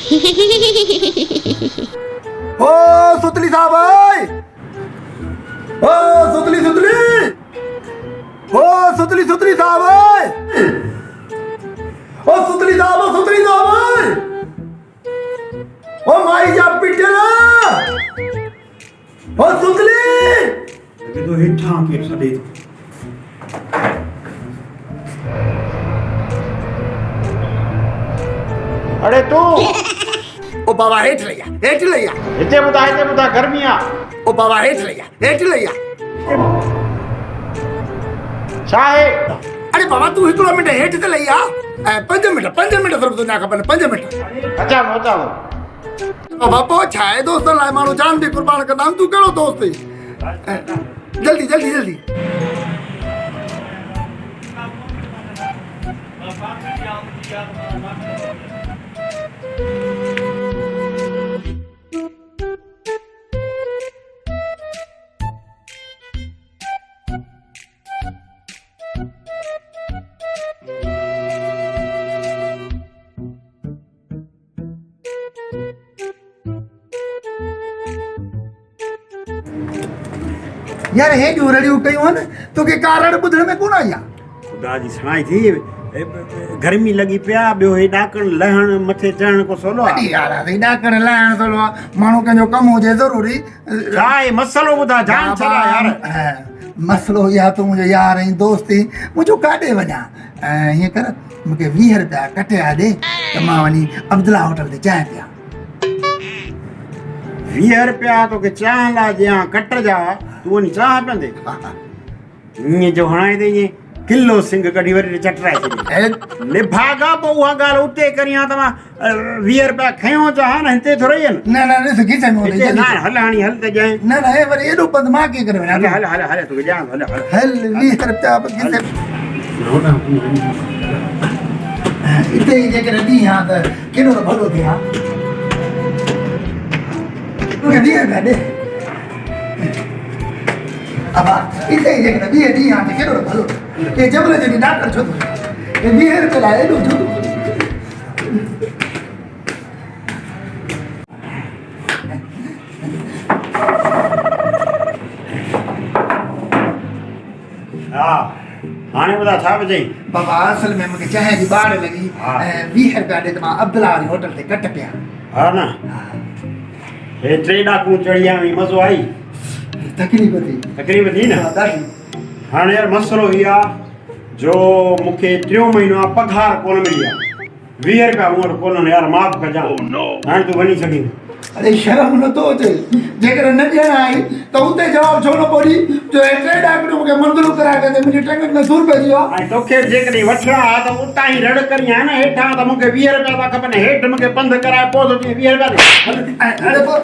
ओ सुतली साहब ओए ओ सुतली सुतली ओ सुतली साहब ओए ओ सुतली साहब ओए ओ माई जा पिटे ना ओ सुतली तो हेठा के छड़े अरे तू ओ बाबा हेठ लैया हिते बुधा गर्मिया ओ बाबा हेठ लैया चाहे अरे बाबा तू हिकिड़ो मिंट हेठ ते लैया 5 मिंट सिर्फ़ु तुंहिंजा खपनि 5 मिंट अच्छा बाबा पोइ छा आहे दोस्तनि लाइ माण्हू जान बि क़ुर्बान कंदा आहिनि तूं कहिड़ो दोस्त जल्दी यार हे जो रड़ियूं कयूं आहिनि तोखे कारण ॿुधण में कोन आई आहे खुदा जी सुणाई थी गर्मी लगी पिया ॿियो हे ॾाकण लहण मथे चढ़ण को सोलो आहे यार हे ॾाकण लहण सोलो आहे माण्हू कंहिंजो कमु हुजे ज़रूरी छा आहे मसलो ॿुधा जान छॾा यार मसलो इहा तूं मुंहिंजो यार ऐं दोस्त ई मुंहिंजो काॾे वञा हीअं कर मूंखे 20 रुपया कटिया ॾे त मां वञी अब्दुल्ला होटल ते चाहिं पिया 20 रुपया तोखे चांहि लाइ ॾियां कट जा तूं वञी चांहि पीअंदे ईअं जो हणाए ते ईअं किलो सिंग कढी वरी चटराए छॾी निभागा पोइ उहा ॻाल्हि उते करियां त मां 20 रुपया खयों चाहां न हिते थोरी आहिनि न ॾिस खीसे में न हल हाणी हल त ॼाए न हे वरी एॾो पंधु मां कीअं करे वञां हल तोखे ॼाण हल 20 रुपया खीसे हिते ई जेकॾहिं ॾींहुं हा त केॾो त भलो थिए हा तोखे 20 रुपया ॾे अब इते ही जेकॾहिं 20 ॾींहं हा त केॾो त भलो हे जबल जॾहिं डॉक्टर छो थो हे 20 रुपया लाइ एॾो छो थो हा हाणे ॿुधा छा बि चई बाबा असल में मूंखे चांहि जी ॿाड़ लॻी ऐं 20 रुपया ॾे त मां अब्दुल्ला वारी होटल ते कट पिया हा न हे 3 ॾाकूं चढ़ी आहीं मज़ो आई तकलीफ़ थी न ॾाढी हाणे यार मसलो इहो आहे जो मूंखे 3 महीनो आहे पघार कोन मिली आहे 20 रुपया मूं वटि कोन्हनि यार माफ़ कजां हाणे तूं वञी सघीं अरे शर्म नथो अचे जेकॾहिं न ॾियण आई त उते जवाबु छो न पड़ी जो 3 ॾाकड़ियूं मूंखे मंज़ूर कराए करे मुंहिंजी टंगनि में सूर पइजी वियो आहे ऐं तोखे जेकॾहिं वठिणा आहे त उतां ई रड़ करी आहे न हेठां त मूंखे 20 रुपया था खपनि हेठि मूंखे पंधु कराए पोइ थो 20 रुपया अरे पोइ